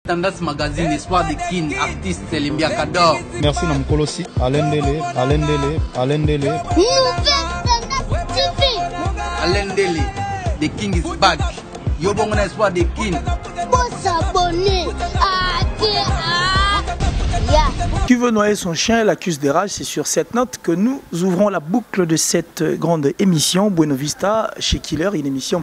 Tendance Magazine, Espoir de Kin, artiste Limbia Kador. Merci Namkolosi, Alain Dele. Nouvelle Tendance TV. Alain Dele, The King is back. Yobongona Espoir de Kin. Pour s'abonner. Qui veut noyer son chien l'accuse des rages. C'est sur cette note que nous ouvrons la boucle de cette grande émission Bueno Vista chez Killer, une émission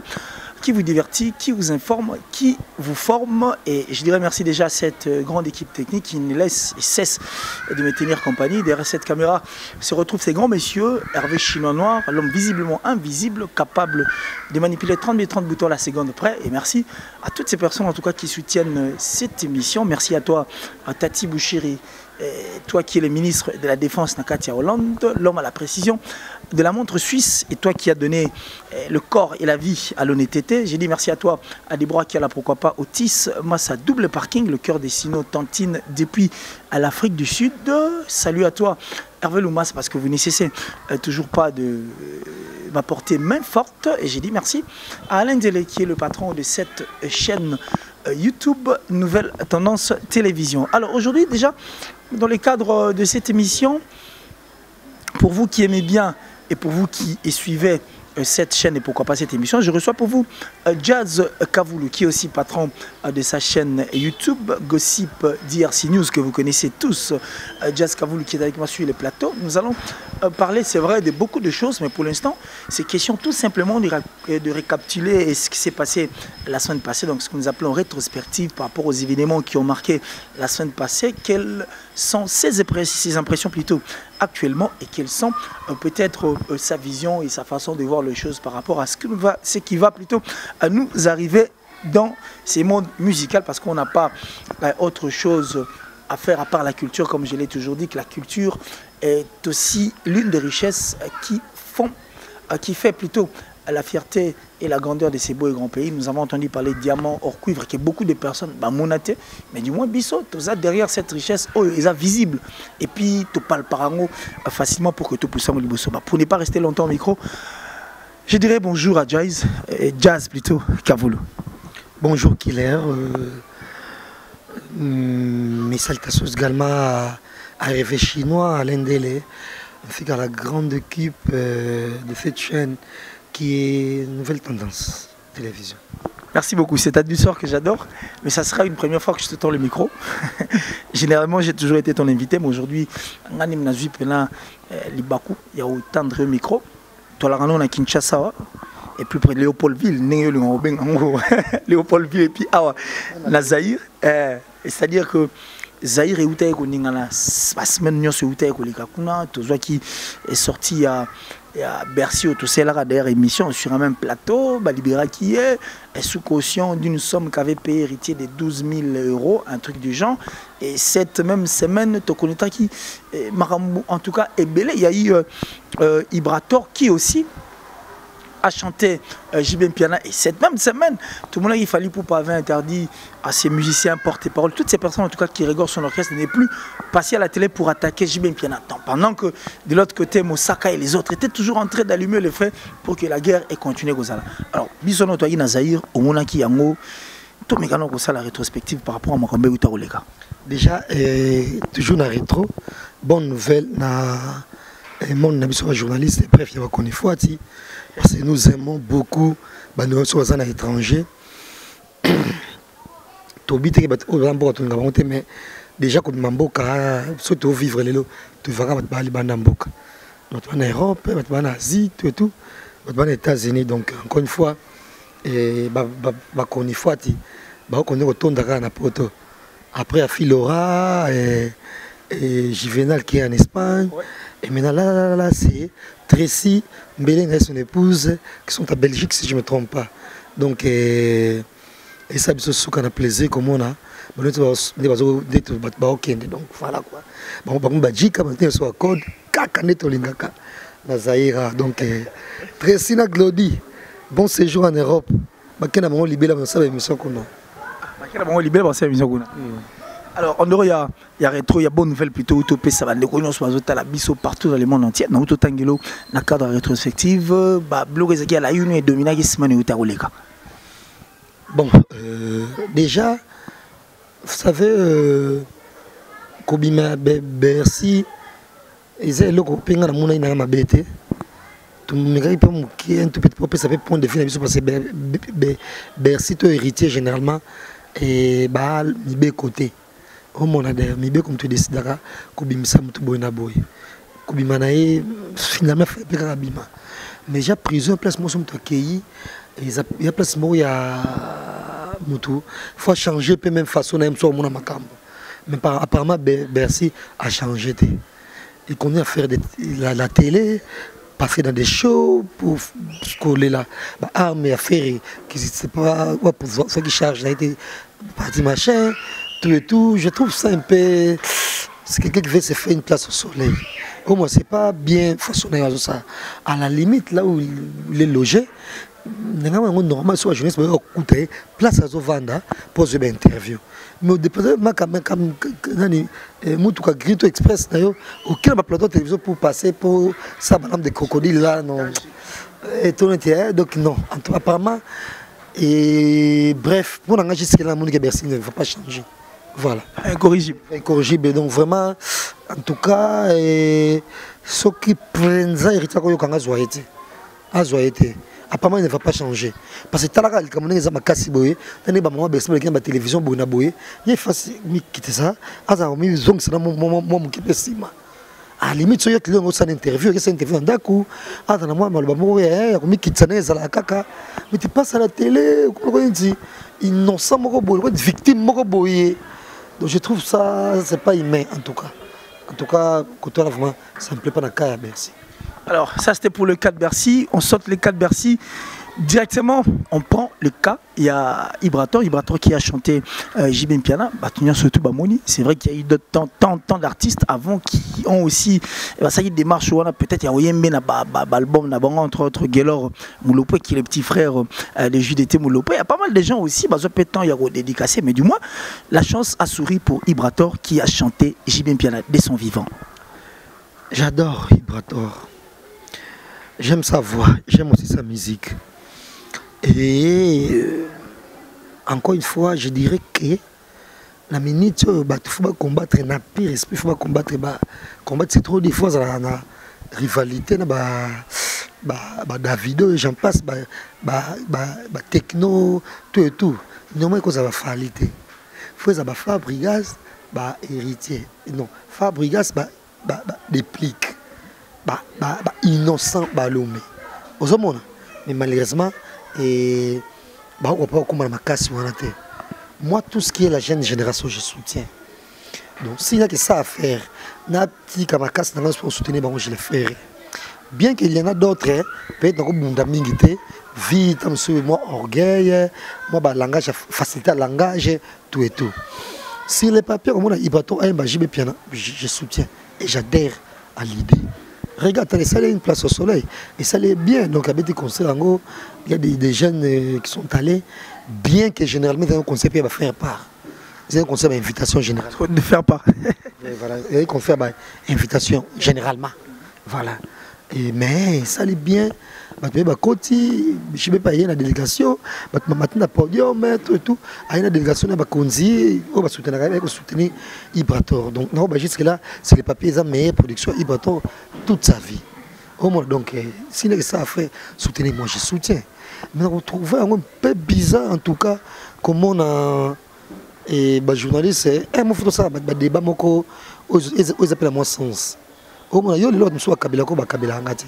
qui vous divertit, qui vous informe, qui vous forme. Et je dirais merci déjà à cette grande équipe technique qui ne laisse et cesse de me tenir compagnie. Derrière cette caméra se retrouvent ces grands messieurs. Hervé Chinois Noir, l'homme visiblement invisible, capable de manipuler 30 000 30 boutons à la seconde près. Et merci à toutes ces personnes en tout cas qui soutiennent cette émission. Merci à toi, à Tati Bouchiri, toi qui es le ministre de la Défense, Nakatia Hollande, l'homme à la précision de la montre suisse, et toi qui as donné le corps et la vie à l'honnêteté. J'ai dit merci à toi, à Desbrois qui a là pourquoi pas Otis, Massa Double Parking, le cœur des Sino Tantine depuis à l'Afrique du Sud. Salut à toi, Hervé Loumas, parce que vous ne cessez toujours pas de m'apporter main forte. Et j'ai dit merci à Alain Dele qui est le patron de cette chaîne YouTube Nouvelle Tendance Télévision. Alors aujourd'hui déjà, dans le cadre de cette émission, pour vous qui aimez bien et pour vous qui suivez cette chaîne et pourquoi pas cette émission, je reçois pour vous Jazz Kavoulou qui est aussi patron de sa chaîne YouTube Gossip DRC News que vous connaissez tous. Jazz Kavoulou qui est avec moi sur les plateaux. Nous allons parler, c'est vrai, de beaucoup de choses, mais pour l'instant, c'est question tout simplement de récapituler ce qui s'est passé la semaine passée, donc ce que nous appelons rétrospective par rapport aux événements qui ont marqué la semaine passée. Quelles sont ses impressions plutôt actuellement et quelles sont peut-être sa vision et sa façon de voir les choses par rapport à ce qui va plutôt à nous arriver dans ces mondes musicaux, parce qu'on n'a pas autre chose à faire à part la culture. Comme je l'ai toujours dit, que la culture est aussi l'une des richesses qui fait plutôt la fierté et la grandeur de ces beaux et grands pays. Nous avons entendu parler de diamants hors cuivre, que beaucoup de personnes monaté, mais du moins biso, tout ça derrière cette richesse, ils sont visibles. Et puis tu parles par un facilement pour que tu puisses me liboso. Pour ne pas rester longtemps au micro, je dirais bonjour à Jazz plutôt, Kavoulou. Bonjour Killer. Mes salutations également à Hervé Chinois, à Alain Dele, ainsi qu'à la grande équipe de cette chaîne qui est Nouvelle Tendance Télévision. Merci beaucoup, c'est ta douceur que j'adore, mais ça sera une première fois que je te tends le micro. Généralement, j'ai toujours été ton invité, mais aujourd'hui, il y a autant de micros. Toi, là, on a Kinshasa, et plus près de Léopoldville, Léopoldville, et puis Nazaïr. C'est-à-dire que Zaïre est la semaine qui est sorti à Bercy, tout ça là derrière émission sur un même plateau, Libéra qui est sous caution d'une somme qu'avait payé héritier de 12 000 €, un truc du genre. Et cette même semaine, tu connais qui, en tout cas, est belé. Il y a eu Ibrator qui aussi a chanté JB Piana, et cette même semaine, tout le monde il fallait pour pas avoir interdit à ces musiciens porte-parole, toutes ces personnes en tout cas qui rigolent son orchestre, n'est plus passé à la télé pour attaquer JB Piana. Pendant que de l'autre côté, Moussaka et les autres étaient toujours en train d'allumer le feu pour que la guerre ait continué. Alors, Bisono Toyi Nazaïr, au Monaki Yango, tout le monde a la rétrospective par rapport à Makambe ou Taolega. Déjà, toujours dans rétro, bonne nouvelle, mon journaliste, bref, il y a qu'on est fois. Parce que nous aimons beaucoup nous sommes à l'étranger. Mais déjà, quand tu vivre tu vas en Europe, en Asie, tout, aux États-Unis. Donc, encore une fois, après, à Filora et Juvenal qui est en Espagne. Et maintenant, là, c'est Tracy, Mbélé et son épouse qui sont à Belgique, si je ne me trompe pas. Donc, et ça, c'est ce qu'on a plaisir, comme on a. Donc, voilà quoi. Bon, code, donc, Tracy na Glody, bon séjour en Europe. Alors, en Europe, il y a rétro, il y a bonne nouvelle plutôt. Utopie, ça va la biso partout dans le monde entier. Dans tout Tangelo, dans le cadre rétrospective, Blogezaki à la Union et Domina qui se mène au Taolega. Bon, déjà, savez, Kobima Bercy, ils ont l'occuper dans la monnaie dans ma bête. Tout le monde peut moquer un tout petit peu, ça peut prendre des films parce que Bercy, tu héritier généralement, et bah, il côté. Au mon adhère, mais comme tu décides, Kobima Samtu Boinaboy. Kobima Nae, finalement, fait un abîma. Mais j'ai pris une place, moi, je suis accueilli, il y a place, moi, il y a. Il faut changer, peut même façon, même soit mon camp. Mais apparemment, Bercy a changé. Il connaît à faire la télé, pas fait dans des shows pour coller là. Armes et affaires, qui c'est pas pour ceux qui chargent, ça a été parti machin, tout et tout. Je trouve ça un peu. C'est quelqu'un qui veut se faire une place au soleil. Au moins, c'est pas bien façonné à ça. À la limite, là où il est logé, normal soit jeunesse mais écouter place à Zovanda pour une interview mais au départ ma comme nani mutuka Grito Express d'ailleurs aucun plateau télévision pour passer pour ça madame des crocodiles là non et tout entier donc non apparemment et bref pour engager ce que la monde qui Bercy ne va pas changer voilà incorrigible donc vraiment en tout cas ceux qui prennent ça héritier ko yokanga zoyete apparemment il ne va pas changer parce que talaka il comme les amakasi boye tane ba maman Bercy ba télévision boye na boye il faut mi quitter ça aza mi zong ça mon qui pesima à limite so yoki longo ça interview que c'est interview ndaku aza na moi maloba mo ya mi quitter ça la kaka mais tu passes à la télé ko dit innocent moko boye victime moko boye donc je trouve ça c'est pas humain en tout cas côté là vraiment ça me plaît pas na cas à Bercy. Alors, ça c'était pour le cas de Bercy. On saute les cas de Bercy. Directement, on prend le cas. Il y a Ibrator qui a chanté JB Piana. Surtout Bamoni. C'est vrai qu'il y a eu tant d'artistes avant qui ont aussi. Ça y est, des démarches où on a peut-être. Il y a un album, entre autres, Gelor Moulopo, qui est le petit frère de JDT Moulopo. Il y a pas mal de gens aussi. Peu de temps, il y a dédicacé. Mais du moins, la chance a souri pour Ibrator qui a chanté JB Piana dès son vivant. J'adore Ibrator. J'aime sa voix, j'aime aussi sa musique. Et encore une fois, je dirais que la minute, il faut combattre un pire esprit, il faut combattre c'est trop des fois la rivalité, Davido et j'en passe, techno, tout et tout. Normalement, ça va faliter. Il faut que Fabregas, héritier. Non, Fabregas, déplique. Innocent balomé mais malheureusement moi tout ce qui est la jeune génération je soutiens donc s'il y a que ça à faire pour soutenir je le ferai bien qu'il y en a d'autres peut-être vite moi orgueil moi langage facilité le langage tout et tout si les papiers comme on a je soutiens et j'adhère à l'idée. Regarde, ça a une place au soleil et ça l'est bien. Donc, avec des concerts, il y a des jeunes qui sont allés, bien que généralement, un concert va faire part. C'est un concert d'invitation générale. De faire part. Voilà, il y a un concert d'invitation généralement. Voilà. Et, mais ça l'est bien. Je ne sais pas, il y a une délégation, il y a podium, tout. Il y a une délégation, il y a soutenir Ibrator. Donc, jusque là, c'est les papiers, la meilleure production Ibrator toute sa vie. Donc, si ça a fait soutenir, moi je soutiens. Mais on trouve un peu bizarre, en tout cas, comment on a. Et les journalistes, un photo ça, débat, ils appellent à moi sens. Au moins, il y a l'autre, soit Kabila, Kabila, Angati.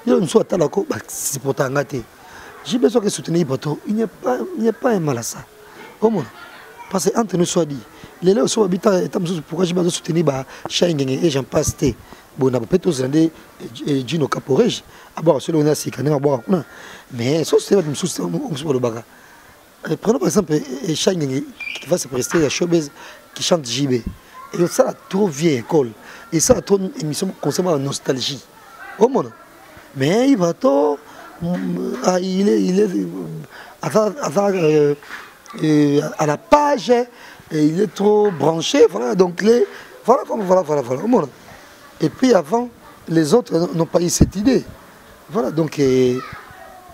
Il y a une chose à la co, c'est pour t'engager. J'ai besoin de soutenir Ibrator. Il n'y a pas un mal à ça. Au moins, parce que entre nous soit dit, les gens sont habitants, pourquoi j'ai besoin de soutenir Chaïng et j'en passe. Bon, on a peut-être tous les Gino Caporege, à boire celui on a si à boire. Mais sauf que c'est le baga. Prenons par exemple Chaïng qui va se prester à Showbiz qui chante JB. Et ça a trop vieille école. Et ça a trop une émission concernant la nostalgie. Au moins. Mais Ibrator, il est à la page, il est trop branché, voilà, donc voilà. Et puis avant, les autres n'ont pas eu cette idée. Voilà, donc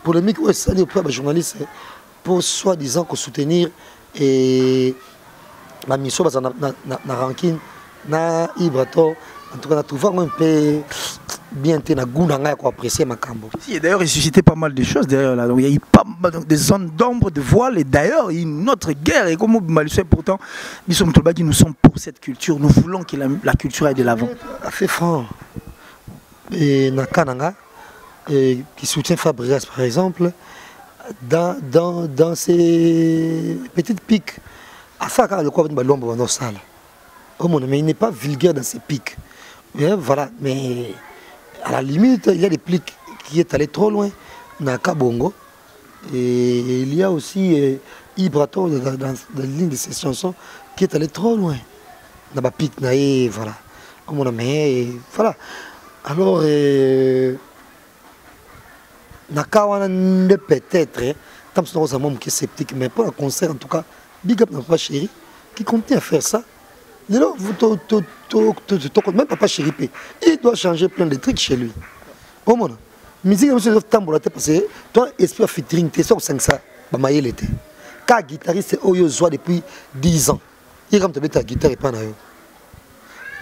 polémique, ouais, ça dit au journaliste pour soi-disant soutenir et la mission na ranking na Ibrato en tout cas na trouvé un peu bien été na goût na quoi apprécier ma cambo. Si, d'ailleurs il suscitait pas mal de choses derrière là. Donc il y a eu pas mal des zones d'ombre, de voile et d'ailleurs il y a une autre guerre et comme Malusé pourtant nous sommes tous qui nous sommes pour cette culture, nous voulons que la culture aille de l'avant. A fait franc. Et na Kananga qui soutient Fabregas par exemple dans ces petites piques à ça quand le quoi de l'ombre dans salle. Oh mon mais il n'est pas vulgaire dans ces piques. Mais voilà, mais à la limite, il y a des pics qui est allé trop loin dans Kabongo et il y a aussi Ibrato dans la ligne de ces chansons qui est allé trop loin dans ma pique naïe, voilà. Oh mon mais voilà. Alors Nakawana peut-être, tant que c'est un homme qui est sceptique, mais pour un concert en tout cas, big up Papa Chéri, qui continue à faire ça. Même Papa Chéri, il doit changer plein de trucs chez lui. Au moins, musique, je suis tambour parce que toi, esprit featuring, tu es sur 500, bah l'été. Car guitariste, c'est Oyo depuis 10 ans. Il est comme tu as ta guitare et pas na yo.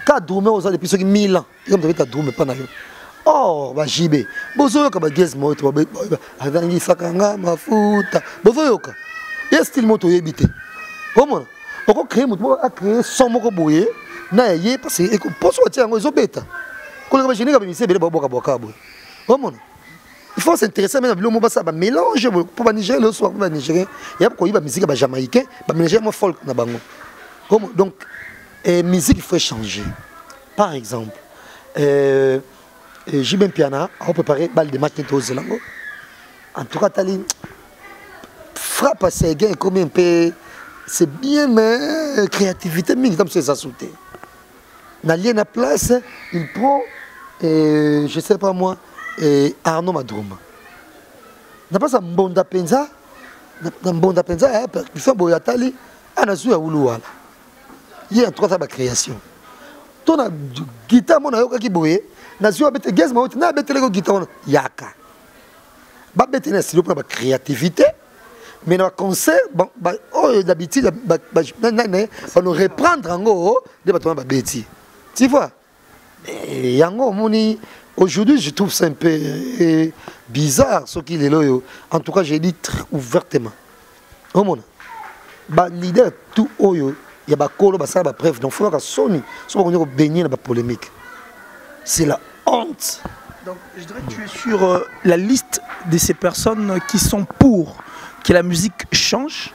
Car drummer aux depuis 1000 ans, il est comme tu as ta drum et pas na yo. Oh, bah JB. Bozoyoka ba guest mo to ba adangi sakanga mafuta. Bozoyoka. Ya style moto yebité. Comment? Oko créer moto a créer son moko boye na yé parce que pour so tia ngo ezobeta. Ko le ba génie ka bimisi bele ba boka boka boye. Comment? Il faut s'intéresser même le mot ça ba mélange pour ba Niger le soir pour ba Nigérien. Il y a ko yiba musique ba jamaïcain, ba mélanger mo folk na bango. Comment? Donc musique il faut changer. Par exemple Jibin Piana a préparé balle de match au Zélango. En tout cas, Tali frappe à ses gains comme un peu. C'est bien, mais créativité, mais comme c'est ça sauté. Dans la place, il prend, je sais pas moi, Arnaud Madrouma. N'a pas ça, Mbonda Penza. Mbonda Penza, il fait un boyatali, on a joué à Oulouala. Il y a un trois de création. Ton guitare, mon ayoka qui boye. Nazio abete gaz ma na abete lego guitare yaka ba bete na silo pour la créativité mais dans concert bon oh d'habitude on nous reprendre en haut de bateau ba beti tu vois yango moni aujourd'hui je trouve ça un peu bizarre ce qu'il est là en tout cas j'ai dit très ouvertement au monde ba leader tout oyo ya ba kolo ba ça ba bref donc faut que Sony soit on baigner dans la polémique. C'est la honte. Donc je dirais que tu es sur la liste de ces personnes qui sont pour que la musique change.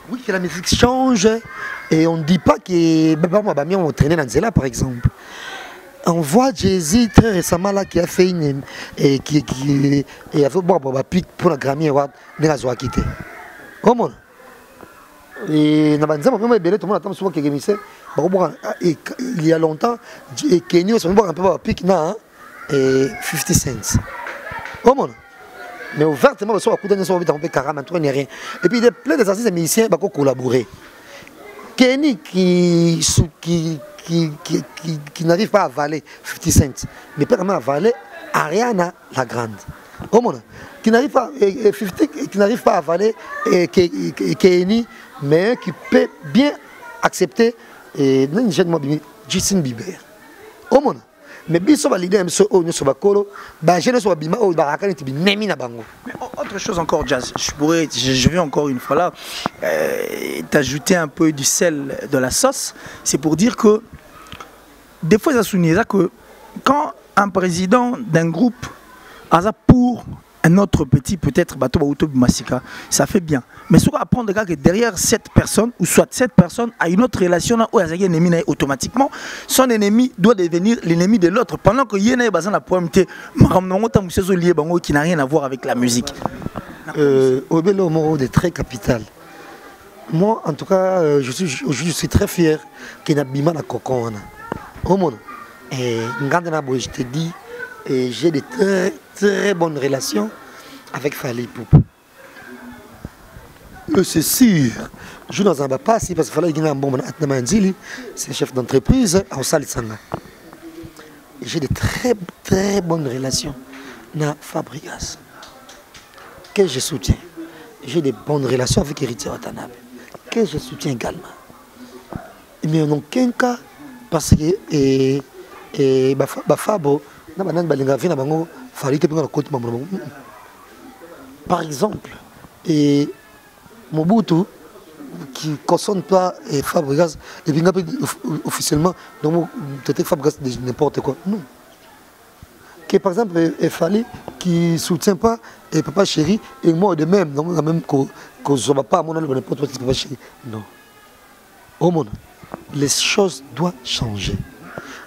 Oui, que la musique change. Et on ne dit pas que on traîné dans Zela par exemple. On voit Jay-Z très récemment là qui a fait une et qui a fait pic pour la Grammy Award de la Zoakité. Comment? Et tout le monde attend souvent que il y a longtemps, Kenny on un peu à pic na et 50 cents. Comment? Mais ouvertement, on va couper un peu carrément, rien. Et puis il y a plein d'artistes et musiciens qui collaborer. Kenny qui n'arrive pas à avaler 50 cents, mais pas vraiment à avaler Ariana la Grande. Comment? Qui n'arrive pas à avaler Kenny, mais qui peut bien accepter Justin Bieber. Au monde. Mais bien sûr, l'idée est autre chose encore, Jazz. Je vais encore une fois là t'ajouter un peu du sel de la sauce. C'est pour dire que des fois, ça souligne que quand un président d'un groupe a pour un autre petit, peut-être bateau Massika, ça fait bien. Mais ce qu'on apprend que derrière cette personne, ou soit cette personne a une autre relation où il y a un ennemi, automatiquement, son ennemi doit devenir l'ennemi de l'autre. Pendant que il y a la poémité qui n'a rien à voir avec la musique. Obelo Moro est très capital. Moi, en tout cas, je suis très fier qu'il y ait Bima na Cocon. Au monde. Et je te dis, j'ai des très bonnes relations avec Fally Ipupa. C'est sûr. Je joue dans un passe parce qu'il fallait qu'il y ait un bon Manzili, c'est chef d'entreprise à Osalisanga. J'ai des très bonnes relations avec Fabregas, que je soutiens. J'ai des bonnes relations avec Héritier Watanabe, que je soutiens également. mais en aucun cas parce que Fabo par exemple Mobutu qui ne consomme pas Fabregas et puis officiellement donc Fabregas de n'importe quoi, non. Que par exemple Fali qui ne soutient pas Papa Chéri et moi de même, donc même qu'on ne va pas à mon n'importe quoi Papa Chéri, non. Au monde, les choses doivent changer.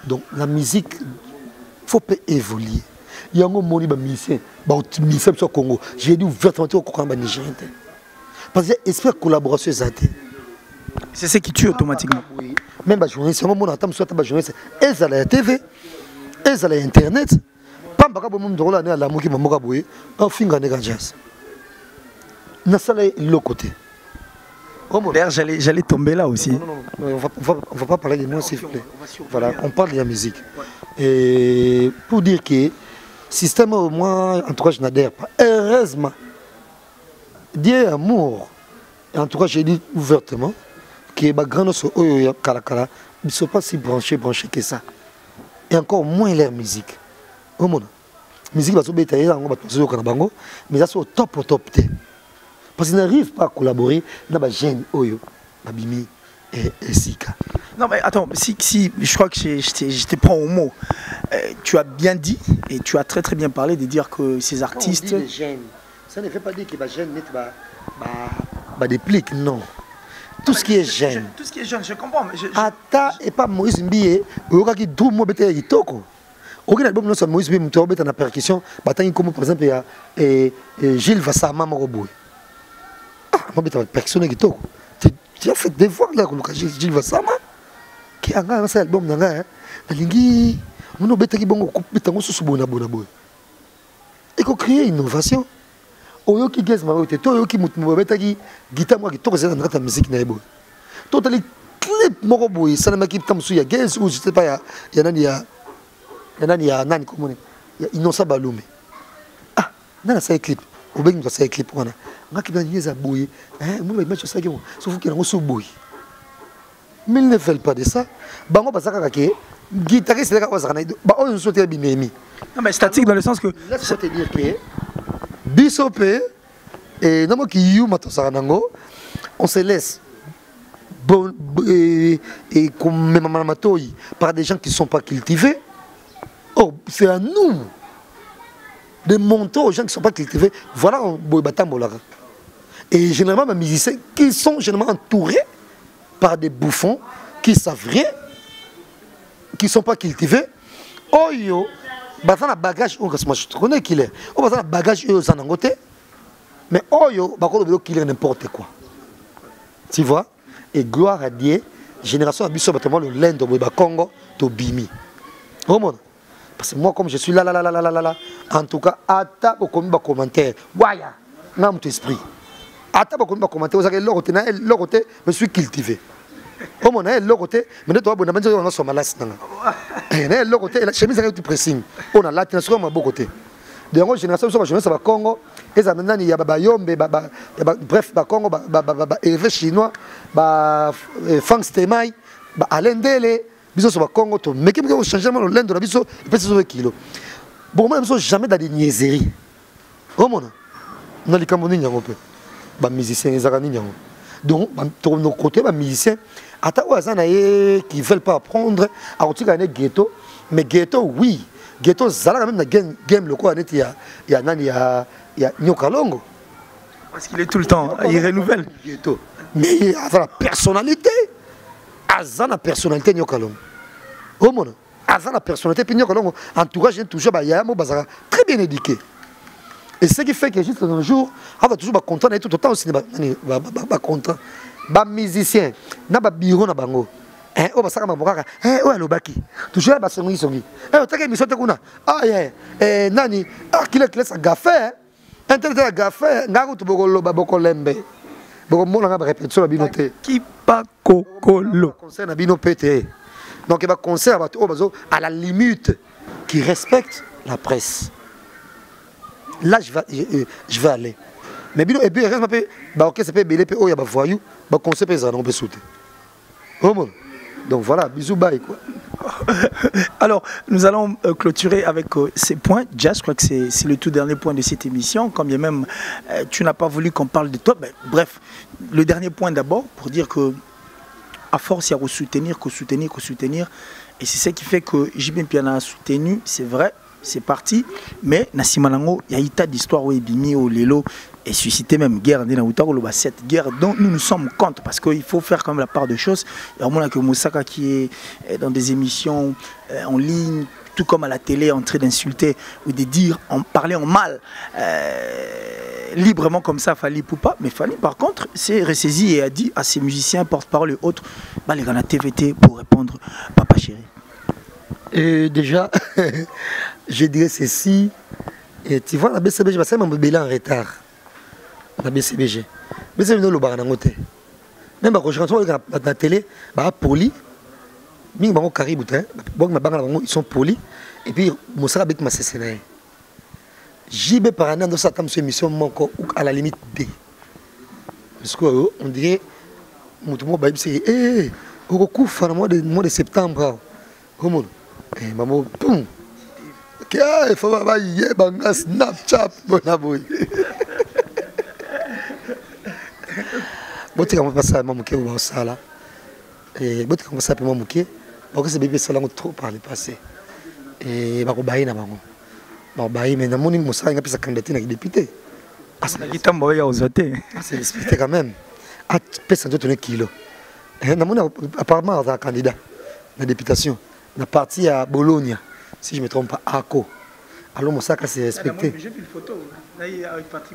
Donc la musique, il faut pas évoluer. Il y a un moment où musicien au Congo, j'ai dit ouvertement au Congo nigérien. Parce que espère collaboration c'est ce qui tue automatiquement. Même les journalistes, un moment où on a journalistes, elles à la TV, elles à l'internet, pas de monde de la la mouki mamoka boye, un finger de jazz. N'a ça le côté. D'ailleurs, j'allais tomber là aussi. Non, on va pas parler de moi, s'il vous plaît. Voilà, on parle de la musique. Et pour dire que système, moi, en tout cas, je n'adhère pas. Heureusement, Dieu amour. Et en tout cas, j'ai dit ouvertement que les grands Kalakala ne sont pas si branchés que ça. Et encore moins leur musique. Au monde, musique va se mettre mais ça c'est au top. Parce qu'ils n'arrivent pas à collaborer dans les jeunes Oyo, Babimi et Sika. Non mais attends, si je crois que je te prends au mot. Tu as bien dit et tu as très bien parlé de dire que ces artistes... Quand on dit les jeunes, ça ne veut pas dire que les jeunes n'est des pliques, non. Tout ce qui est jeune. Tout ce qui est jeune, je comprends. Ata et pas Moïse Mbiye, Oyoka qui doux moi bête Yitoko. Aucun album non Moïse Mbiye muto bête en percussion, battant comme par exemple il y a Gilles Vassama Moroboy. Moi, je personne qui toque. Tu as fait des fois là, Gilles Vassama, qui a un album dans la ligne. On a besoin de bon sous bon. Et qu'on crée une innovation. Oyo qui gagne ma route, toi qui m'a guitare moi qui toque dans la musique na ebo. Toi les clip Moroboy, ça ne m'a qui tam sous ya gaze ou je sais pas il y a nani comment il y a Innocent Baloumé. Ah, dans ça clip. Au bien que ça clip on a. On qui bien niaise à bouiller. Moi je ça qui sauf qu'il y a un sous bouille. Mais ils ne veulent pas de ça. Bango basaka que guitariste les gars bah on se sauter binemi. Non mais statique dans le sens que laisse-moi te dire que Bissopé et non qui you matosarango on se laisse bon et comme même mamatoyi par des gens qui ne sont pas cultivés. Oh, c'est à nous de montrer aux gens qui ne sont pas cultivés. Voilà un boybatambola. Et généralement, les musiciens qui sont généralement entourés par des bouffons qui ne savent rien, qui ne sont pas cultivés. Oh yo, bah ça bagage, moi je connais qu'il est. Oh bah ça bagage eux en côté. Mais oh yo, bah qu'on veut qu'il est n'importe quoi. Tu vois? Et gloire à Dieu, génération à Bissau bâtiment le lend de Congo, to bimi. Oh mon. Parce que moi comme je suis là, en tout cas, atta au commentaire. Waya, n'a mon esprit. Atta au commentaire, vous avez l'autre côté, je suis cultivé. Au mon l'autre côté, mais toi bon, on a son malas nanga. L'autre côté, la chemise est tout pressing. On a là, sur ma beau côté. De la génération, ça va Congo, et ça maintenant il y a Bayombe, bref, Congo, élevé chinois, Frank Stemai, Alendele. Biso sur Congo, mais qui peut changer le lend de la biso, il peut se sauver kilo. Bon, moi, je ne jamais dans des niaiseries. Oh mon, on a les Camerounais, les musiciens, les Aranis. Donc, de nos côtés, les musiciens, qui ne veulent pas apprendre à retirer un ghetto, mais ghetto, oui. Ghetto, ça a même dans game le quoi, il y a Nyokalongo. Parce qu'il est tout le temps, il renouvelle. Mais il a la personnalité. Azana personnalité Nyokalongo. Oh mon, Azana personnalité puis Nyokalongo entourage toujours Bayamo Bazara très bien éduqué. Et ce qui fait que juste un jour, on va toujours content et tout autant aussi content. Ba musicien, na ba bureau na bango. Oh basaka mabokaka. Oh alobaki. Toujours ba songi songi. Otaka émission te kuna. Ah nani, qu'il est gafé. Internet gafé, ngaku to bokolo ba bokolembe. Donc, on a répétition à binoté. Qui pas cocolo. Concerne à binoté. Donc, il va conserver à la limite qui respecte la presse. Là, je vais aller. Mais et puis, il reste ok, c'est pas belé, il y a des voyous, il conseil ça on peut sauter. Donc voilà, bisous, bye quoi. Alors, nous allons clôturer avec ces points. Jazz, je crois que c'est le tout dernier point de cette émission. Quand bien même tu n'as pas voulu qu'on parle de toi. Ben, bref, le dernier point d'abord, pour dire que à force, il y a qu'au soutenir. Et c'est ce qui fait que JB Mpiana a soutenu, c'est vrai, c'est parti. Mais Nassimanango, il y a eu tas d'histoires où Ebimi, au Lelo, et suscité même guerre, cette guerre dont nous nous sommes contre, parce qu'il faut faire quand même la part de choses. Il y a que Moussaka qui est dans des émissions en ligne, tout comme à la télé, en train d'insulter ou de dire, parler en mal, librement comme ça, Fali Poupa. Mais Fali, par contre, s'est ressaisi et a dit à ses musiciens, porte-parole et autres, bah, les gars, la TVT pour répondre, Papa Chéri. Et déjà, je dirais ceci, et tu vois, la BCBG, c'est un bébé en retard. La BCBG. BCBG, le bar en côté. Même quand je rentre dans la télé, bah, poli. Ils sont polis. Et puis, Moussa avec ma CCNA. JB par an dans cette émission, à la limite D. Parce qu'on dirait, c'est au cours du mois de septembre. Et maman, boum. Il faut que Snapchat. Bon, tu vas passer à maman qui est au sala. Et bon, tu vas passer à maman qui est. Parce que ces bébés sont trop par le passé. Et bah, on va y aller. Mais dans mon immense, il y a sa candidature à député. C'est respecté quand même. À personne d'autre kilo. Apparemment, il y a un candidat à la députation. On a parti à Bologne, si je ne me trompe pas, à Ako. Alors, mon sac, c'est respecté. J'ai vu une photo.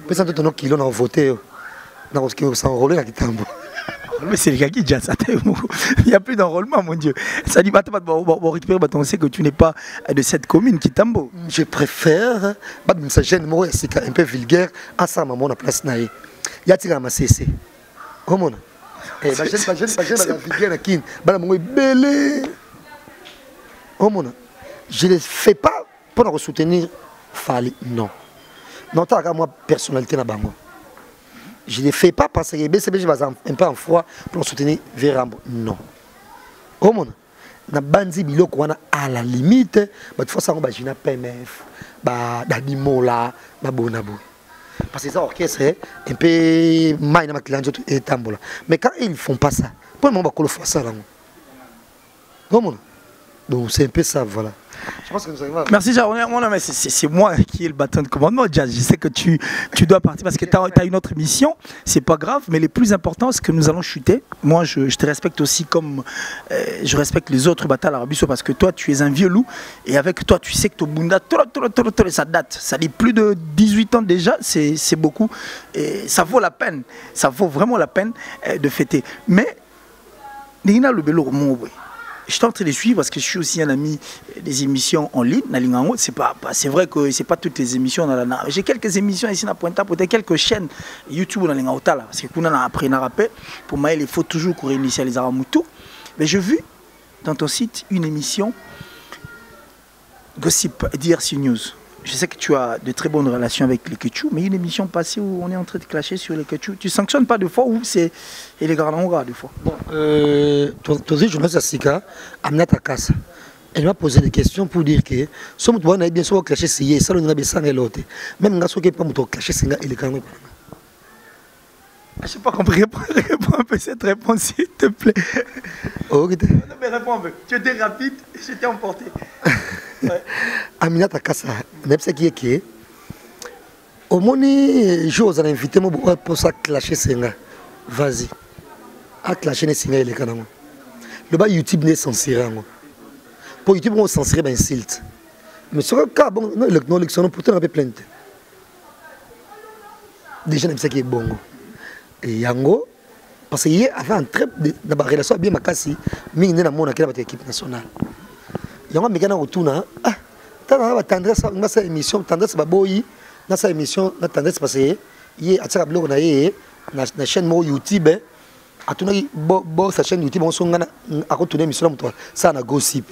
Personne d'autre kilo, on a voté. On a enrôlé à Kitambo. Mais c'est les gars qui disent ça. Il n'y a plus d'enrôlement, mon Dieu. Ça dit, on récupère, on sait que tu n'es pas de cette commune, Kitambo. Je préfère, ça gêne moi, c'est un peu vulgaire, à ça, maman, la place naïe. Il y a tiré à ma CC. Oh mon. Eh, la vulgaire, oh mon. Je ne le fais pas pour soutenir Fali, non. Non, tu as moi personnalité na bango. Je ne le fais pas parce que BCBG va un peu en foi pour soutenir Vérambo. Non. Oh mon. Na bandi biloko wana à la limite, bah faut ça on bagina PMF, bah d'animola, bah bonabo. Parce que ça orchestre un peu maïna ma client et tambola. Mais quand ils font pas ça, pour le moment on va faire ça là. Oh mon. Donc c'est un peu ça, voilà. Je pense que nous arrivons à... Merci, c'est moi qui ai le bâton de commandement, Jazz. Je sais que tu dois partir parce que tu as une autre émission. C'est pas grave, mais le plus important, c'est que nous allons chuter. Moi, je te respecte aussi comme je respecte les autres batailles arabiso parce que toi, tu es un vieux loup. Et avec toi, tu sais que ton bunda, ça date. Ça dit plus de 18 ans déjà, c'est beaucoup. Et ça vaut la peine. Ça vaut vraiment la peine de fêter. Mais, Nina le Bello, je suis en train de suivre parce que je suis aussi un ami des émissions en ligne. C'est vrai que ce n'est pas toutes les émissions. J'ai quelques émissions ici à Pointe, peut-être quelques chaînes YouTube parce que nous avons appris à rapper. Pour moi, il faut toujours qu'on réinitialise tout. Mais j'ai vu dans ton site une émission Gossip DRC News. Je sais que tu as de très bonnes relations avec les Ketchou, mais une émission passée où on est en train de clasher sur les Ketchou. Tu ne sanctionnes pas de fois ou c'est les Garanonga de fois? Bon, ton journaliste à Sika, Aminata Kassa, elle m'a posé des questions pour dire que si on a bien sûr clasher c'est ça, on a bien ça et l'autre. Même si on n'a pas clasher c'est les Garanonga. Je n'ai pas compris. Réponds un peu cette réponse, s'il te plaît. Oh, ok. Non, mais réponds un peu. Tu étais rapide, j'étais emporté. Ouais. Aminata Kassa, même ce qui est qui au moins j'ose inviter moi pour ça clasher Senga. Vas-y. À clasher les Senga les canons. Le bas YouTube n'est censuré. Pour YouTube on censuré ben insulte. Mais sur le cas bon non l'élection pourtant on avait plainte. Déjà même ce qui est bon. Et yango parce qu'il y avait un très de relation bien makasi mais il n'est pas mon équipe nationale. Yango mekana otuna ah tana tendresse na sa émission tendresse baboyi na sa émission na tendresse parce que yé ataka blog na yé na chaîne mo YouTube atuna bo sa chaîne YouTube on songa na akotuna émission mto ça na gossip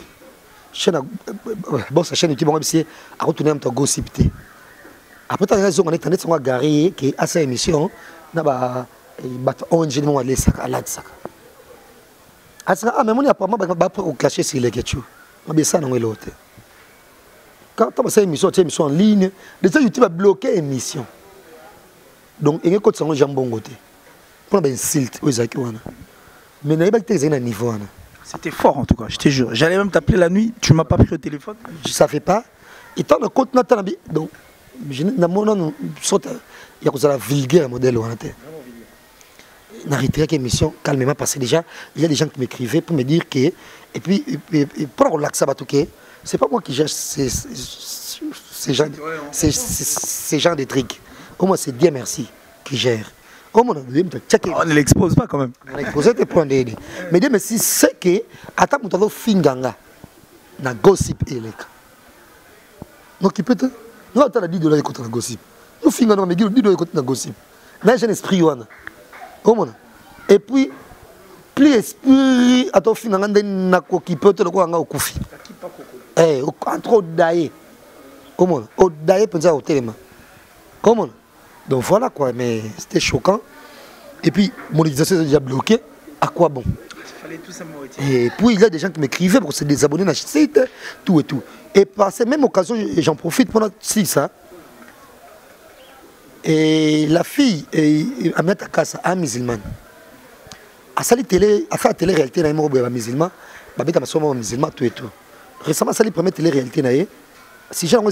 chaîne bo sa chaîne YouTube on bisi akotuna mto gossip té après ta raison on est tendresse on a garé que à sa émission na ba onge mo aller saka alat saka Ah, mais mon apparemment, va cacher sur les questions. Mais ça, non, l'autre. Quand on a une émission en ligne, déjà YouTube a bloqué l'émission. Donc, il y a un côté de jambon côté. Pour un insulte, mais il n'y a pas de niveau. C'était fort en tout cas, je te jure. J'allais même t'appeler la nuit, tu ne m'as pas pris au téléphone. Je ne savais pas. Et tant que compte donc, il y a un vulgaire modèle. N'arrêtez pas l'émission calmement parce que déjà, il y a des gens qui m'écrivaient pour me dire que. Et puis, pour relaxer, c'est pas moi qui gère ces gens de trucs. Au moins, c'est Dieu merci qui gère. On ne l'expose pas quand même. On l'expose, mais Dieu merci, c'est que, attends, nous avons finganga, na gossip élec. Donc, il peut être. Nous avons $10 contre la gossip. Nous finganga, mais $10 contre la gossip. Là, j'ai un esprit. Et puis, plus esprit, à ton finganga, qui peut être au koufi. Entre daye. Comment? Au daye, peut être au téléma. Comment? Donc voilà quoi, mais c'était choquant. Et puis, monétisation est déjà bloquée. À quoi bon? Il fallait tout simplement retirer. Et puis, il y a des gens qui m'écrivaient pour se désabonner dans le site, tout et tout. Et par cette même occasion, j'en profite pendant 6 ans. Et la fille, Aminata Kassa, un musulman. A fait la télé-réalité, un musulman, un musulman, tout et tout. Récemment, ça a première télé-réalité. Si j'ai un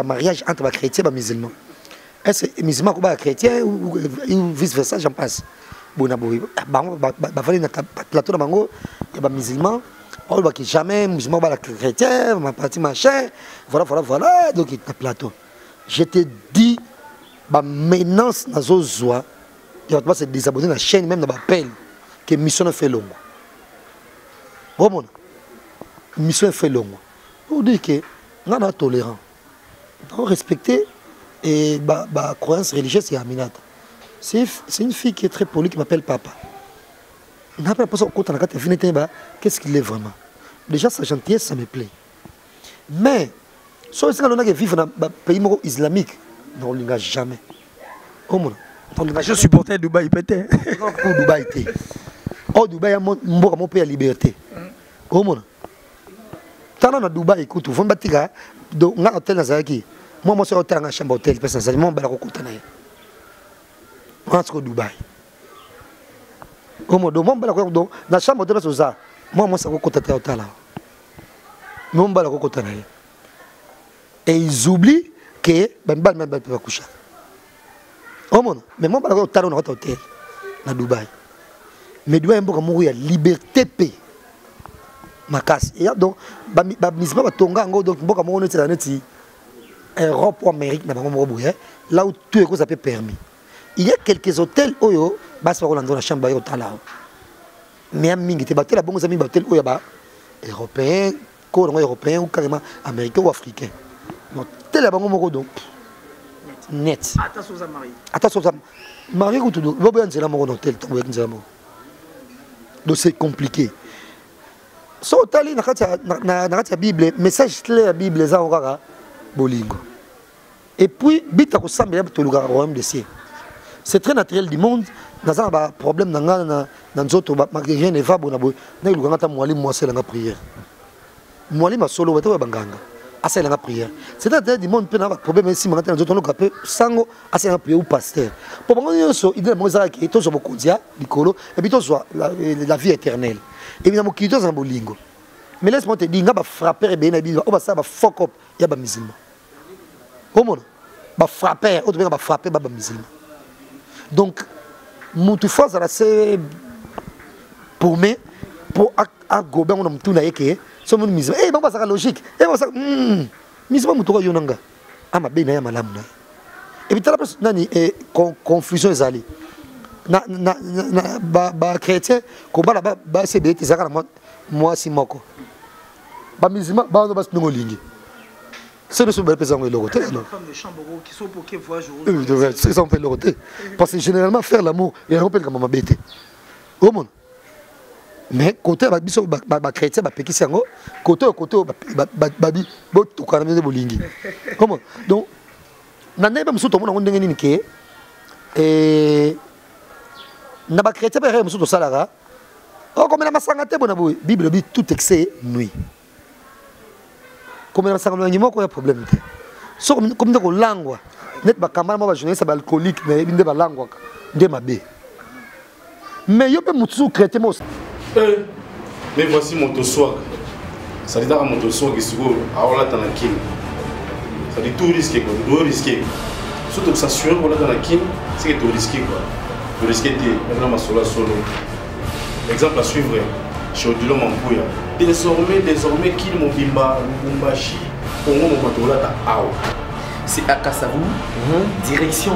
mariage entre les chrétiens et les musulmans. Est-ce que les musulmans sont chrétiens ou vice-versa, j'en passe. Bon, il y a un plateau il y a des musulmans, on ne voit jamais les musulmans sont chrétiens, machin, voilà, donc il y a un plateau. Je te dis, la menace dans les zones, il va se désabonner dans la chaîne, même dans l'appel, que la mission fait long. Vraiment, la mission fait long. On dit que nous sommes tolérants, nous respectons et la croyance religieuse, c'est Aminata. C'est une fille qui est très polie, qui m'appelle papa. Qu'est-ce qu'il est vraiment? Déjà, sa gentillesse, ça me plaît. Mais, si on vit dans un pays islamique, on ne l'engage jamais. Je supportais Dubaï, peut-être. Non, pour Dubaï. Oh, Dubaï, mon pays à liberté. Tant dans Dubaï, écoute, vous me battez, donc, on a un hôtel dans Zaki. Moi, je suis dans une chambre d'hôtel, parce que je suis dans Dubaï. Dans la chambre d'hôtel, moi, je suis dans hôtel. Et ils oublient que je ne peux coucher. Mais moi, je suis dans un hôtel à Dubaï. Mais Dubaï, il y a liberté paix. Ma casse. Et donc, donc, Europe ou Amérique, là où tout est peut permis. Il y a quelques hôtels où il y a la chambre d'hôtel. Mais il y a des hôtels européens, européens ou carrément américains ou africains. Donc, tel est donc net. Attention aux mariés. Attention aux mariés. Donc c'est compliqué. Si on a la Bible, message clair de la Bible, c'est bolingo. Et puis, c'est très naturel du monde. Nous avons un problème dans notre rien ne va. Nous avons un prière. Nous avons un prière. C'est-à-dire du monde peut avoir un problème ici, nous avons un prière ou pasteur. Pour nous, il y a la vie éternelle. Et nous avons un bolingo. Mais laisse-moi te dire, nous avons frappé et nous avons fuck up, il y a des musulmans. Frapper, autrement frapper les musulmans. Donc, nous faisons assez pour moi, pour agober on a tout na yeke, sommes musulmans. Eh, c'est logique. Eh, ça, musulmans mutuka yonanga. Ah, ma bena ya malamu na. Et puis, nani confusion ezali. Ba chrétien, ko ba se de tezaka na moi si moko. Ba musulmans, ba no bas nongolingi. C'est le souvenir pesant et l'autre. C'est ça, on fait l'autre. Parce que généralement, faire l'amour, il y a un peu comme ma bête. Au monde. Mais côté chrétien, côté, comment? Donc, dans les mêmes sous tout le monde, on dit que chrétien, Comme la masangate, bon, Bible dit tout excès nuit. Comme la masangate, il y a un problème. Comme dans la langue, net ba camarade moi journaliste ba alcoolique mais inde ba langue de ma bé. Mais yo pe mutsu chrétien moi. Mais voici mon toswag. Ça dit dans mon toswag qui seguro aola tanakin. Ça dit tout risqué quoi, tout risqué. Surtout que ça sur voilà tanakin, c'est que tout risqué quoi. Tout risqué de ma solo solo. Exemple à suivre chez Odilo Mampuya. Désormais qu'il mon bimba Lubumbashi Congo mon matola ta ao. C'est à Kassavou, direction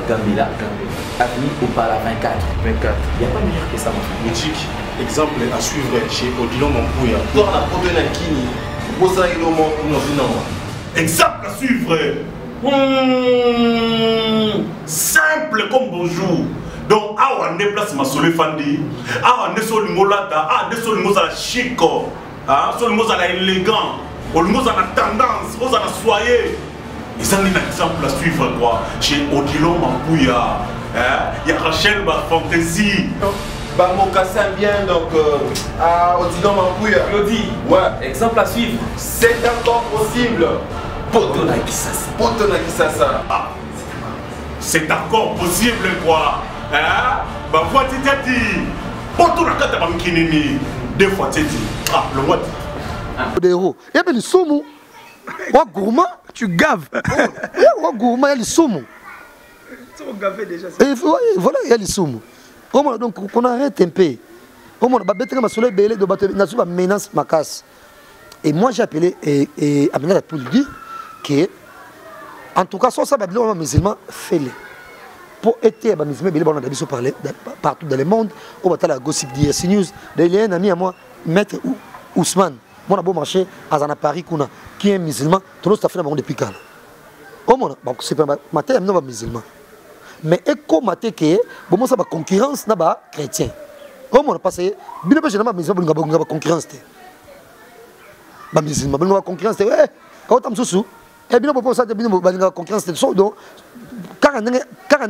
Gambela, avenue Opala 24. Il n'y a pas meilleur que ça, mon frère. Boutique, exemple à suivre chez Odilon Mampuya. Dans la protéine à Kini, Bosa Ilomo, exemple à suivre. Simple comme bonjour. Donc, on déplace ma solé fandi, on est sur le molata, on est sur le mot à la chico, sur le mot à la élégant, sur le mot à la tendance, on a soyé. Et ça, c'est un exemple à suivre quoi. Chez Odilon Mampuya, il y a Rachel Fantaisie. Bamokassa bien donc à Odilon Mampuya. Claudie, ouais, exemple à suivre. C'est encore possible. Potona Kisasa. C'est encore possible quoi. Bah, voix tu t'as dit. Potona Kata Bamkinini. Deux fois tu dit. Ah, le what? Des héros. Il y a le soumou. Wa gourmand. Tu gaves. Wa gourmand, il y a le soumou. Tu vas gaver déjà. Voilà, il y a le soumou. Donc, on arrête un peu. On a battu ma soleil belé de battre une menace ma casse. Et moi j'ai appelé et Aminata pour lui dire que, en tout cas, soit ça va être musulman, fais-le. Pour être un musulman, on a d'habitude parler partout dans le monde. On va la gossip d'IRC News. Il y a un ami à moi, Maître Ousmane. Moi, on a beau marcher à Paris, qui est musulman. Tout le monde fait depuis quand. C'est pas ma terre, non, musulman. Mais éco maté que bon ça va concurrence na ba chrétien. Comme on a passé bien pas généralement musulman ba concurrence té. Ba musulman ba concurrence té eh quand tam susu et bien pour ça bien ba concurrence té so donc quand on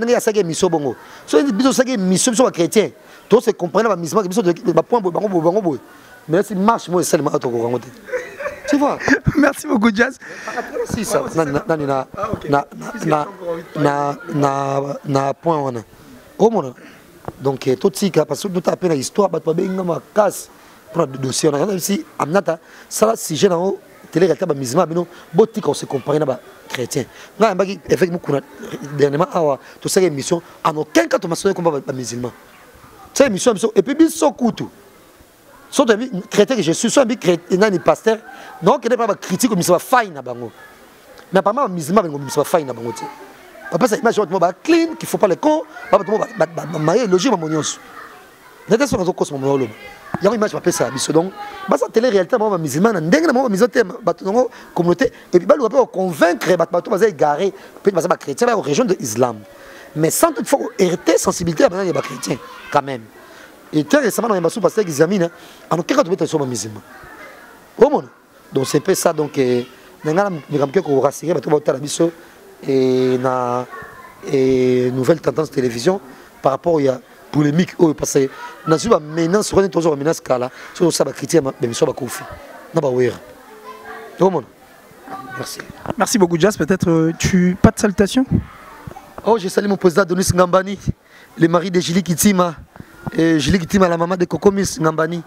a ça que mission bongo. So biso ça que mission so chrétien. Tout se comprendre ba musulman biso ba point bongo. Mais c'est marche moi seulement à ton côté. Tu vois. Merci beaucoup Jazz. Si ça na point on a. Au moins donc tout ça parce que nous tapons la histoire ba benga ma casse pour le dossier on a ici amnata ça si j'ai dans télé réalité ba musulman bino boti qu'on se comprendre na ba chrétien. Na mbaki effectivement dernièrement awa tout ça émission en aucun cas to masoye comme ba musulman. C'est émission et puis biso kutu. Soit un chrétien que je suis, soit un chrétien, un pasteur, non, qui n'est pas critique comme ça va faille na bango. Mais apparemment, musulman, comme ça va faille na bango. Après ça, imagine moi clean, qu'il faut pas les cons, pas moi marier, loger ma monios. N'était sur notre cause mon molo. Il y a une image qui ça, biso donc, bah ça télé réalité moi musulman, n'engue moi musulman, bateau communauté, et puis bah le pas convaincre bateau va égarer, peut-être ça va chrétien la région de l'islam. Mais sans toutefois hériter sensibilité à il y a chrétien quand même. Et très récemment, on a un pasteur qui examine, en aucun cas, tu peux être sur le musulman. Donc c'est un peu ça. Donc, nous avons rassuré et nouvelle tendance télévision par rapport à polémique. Parce que nous avons maintenant sur une menace sur ça, critique, mais sur la Koufi. Merci. Merci beaucoup, Jazz. Peut-être pas de salutation? Oh, je salue mon président Denis Ngambani, le mari de Julie Kitima. Julie Kitima, la maman de Kokomis Ngambani.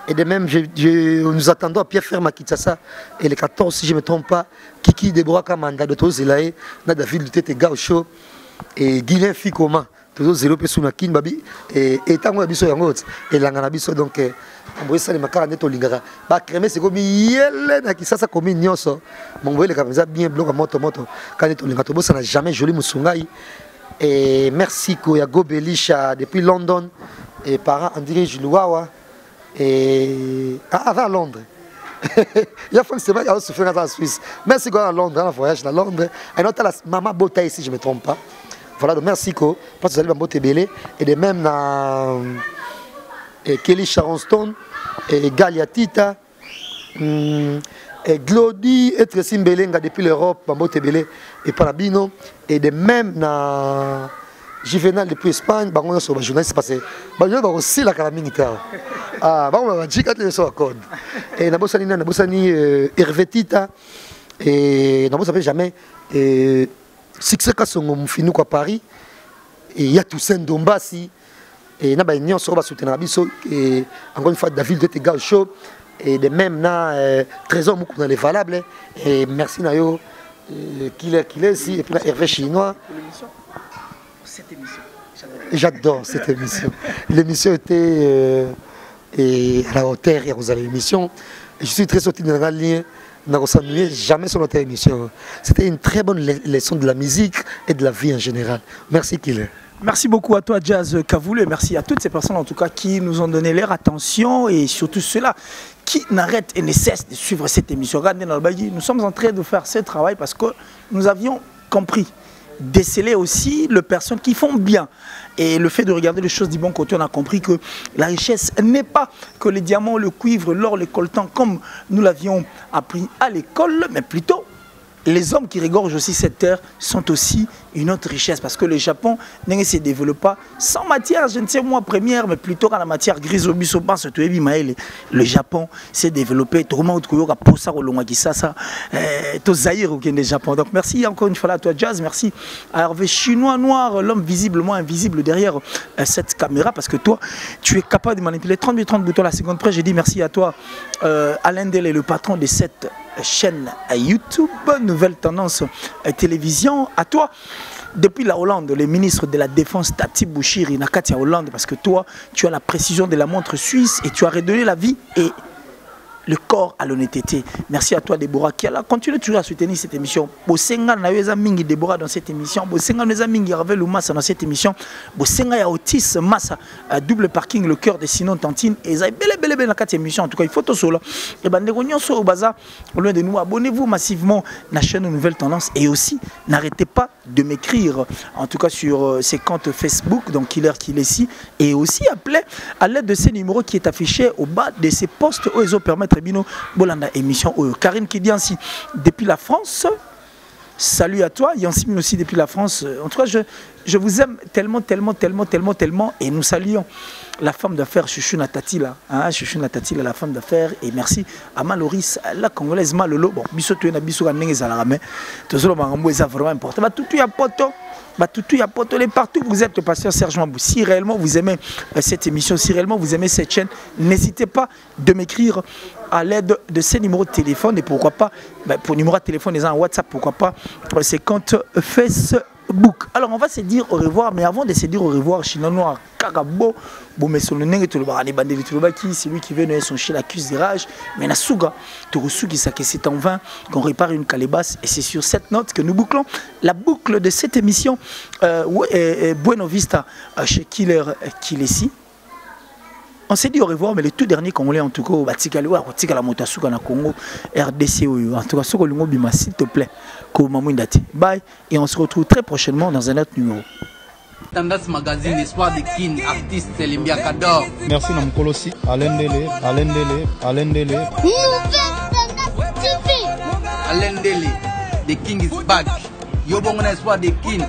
Et de même, nous attendons à Pierre Ferme à Kinshasa. Et le 14, si je ne me trompe pas, Kiki Deborah Kamanda de Tozelae, David Lutete Gaucho, et Guilain Fikoma, Tozelo Pesunakin, Babi, et Tango Abiso Yangot, et Langanabiso, donc, on voit ça, les Makara Neto Lingara. Bah, crémer, c'est comme Yellen à Kinshasa, comme une nyoso. Mon voyez les caméras bien blancs à moto, quand Neto Lingato, ça n'a jamais joli Moussungai. Et merci Koyago Belisha depuis London et parents André Jilouawa et à Londres. Il y a forcément souffert en Suisse. Merci à Londres, un voyage à Londres. Et notre maman Bota ici, je ne me trompe pas. Voilà, donc merci parce que vous allez me botter belé et de même na Kelly Charonston et Galiatita. Et Glody et Tressim Belenga depuis l'Europe, Bambote Belé et Parabino. Et de même, Juvenal depuis Espagne, on a sur les journalistes passé. On a aussi la calamine. On a dit que sur la code. Et on a Hervé Tita. Et on n'a jamais succès quand on finit à Paris. Et il y a Toussaint Dombassi. Et on a une sur la soutenir et encore une fois David de Tegal Show. Et de même na trésor beaucoup dans les valables. Et merci Nayo. Qu'il est ici. Et puis Hervé Chinois. Cette émission. J'adore cette émission. L'émission était à la hauteur et vous avez l'émission. Je suis très sorti dans la ligne. On ne s'ennuie jamais sur notre émission. C'était une très bonne leçon de la musique et de la vie en général. Merci Killer. Merci beaucoup à toi Jazz Kavoulou et merci à toutes ces personnes en tout cas qui nous ont donné leur attention et surtout ceux-là qui n'arrêtent et ne cessent de suivre cette émission. Nous sommes en train de faire ce travail parce que nous avions compris, déceler aussi les personnes qui font bien. Et le fait de regarder les choses du bon côté, on a compris que la richesse n'est pas que les diamants, le cuivre, l'or, le coltan, comme nous l'avions appris à l'école, mais plutôt les hommes qui regorgent aussi cette terre sont aussi une autre richesse parce que le Japon ne se développe pas sans matière, je ne sais moi première, mais plutôt dans la matière grise au bisoban, le Japon s'est développé. Donc merci encore une fois à toi Jazz, merci à Hervé Chinois Noir, l'homme visiblement invisible derrière cette caméra parce que toi tu es capable de manipuler 30 boutons à la seconde près. J'ai dit merci à toi Alain Delé, le patron de cette chaîne YouTube, Nouvelle Tendance Télévision. À toi, depuis la Hollande, le ministre de la Défense Tati Bouchiri, Nakatia Hollande, parce que toi, tu as la précision de la montre suisse et tu as redonné la vie et le corps à l'honnêteté. Merci à toi Déborah qui a continué toujours à soutenir cette émission. Bosenga na yoza mingi Déborah dans cette émission. Bosenga na mingi Hervé Lumasa dans cette émission. Bosenga ya Otis Massa double parking le cœur de Sinon Tantine et ça belle na quatre émissions en tout cas il faut tout solo. Et ben nyonso au baza loin de nous abonnez-vous massivement à la chaîne Nouvelle Tendance et aussi n'arrêtez pas de m'écrire en tout cas sur ces comptes Facebook donc Killer ici et aussi appelez à l'aide de ces numéros qui est affiché au bas de ces postes où ils ont permettre Bino Bolanda émission Karine qui dit ainsi depuis la France. Salut à toi, Yansimi aussi depuis la France. En tout cas, je vous aime tellement et nous saluons la femme d'affaires Chouchou Natati là, hein, Chouchou Natati là, la femme d'affaires et merci à Maloris, la congolaise Malolo. Bon, biso tu na biso ka ndenge zala mais tozolo mangambo ça vraiment important. Ba tout ya poto. Tout y a potelé partout. Vous êtes le pasteur Serge Mambou. Si réellement vous aimez cette émission, si réellement vous aimez cette chaîne, n'hésitez pas de m'écrire à l'aide de ces numéros de téléphone et pourquoi pas, pour numéro de téléphone, les uns WhatsApp, pourquoi pas, ces comptes Facebook. Alors on va se dire au revoir, mais avant de se dire au revoir, Chinois Noir, Kagabo, c'est lui qui veut donner son chien l'accuse des rages, mais Nasuga, Torusugi, c'est en vain qu'on répare une calebasse et c'est sur cette note que nous bouclons la boucle de cette émission Bueno Vista chez Killer Kilesi. On s'est dit au revoir, mais le tout dernier Congolais en tout cas, la Motasuka na Congo, RDC, en tout cas, s'il te plaît, bye, et on se retrouve très prochainement dans un autre numéro. Tendance Magazine, espoir de Kin, artiste Limbia Kador. Merci Namkolosi, Alain Delé. Nouvelle Tendance TV. Alain Delé, the King is back. Yobongona espoir de Kin.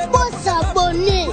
Faut s'abonner.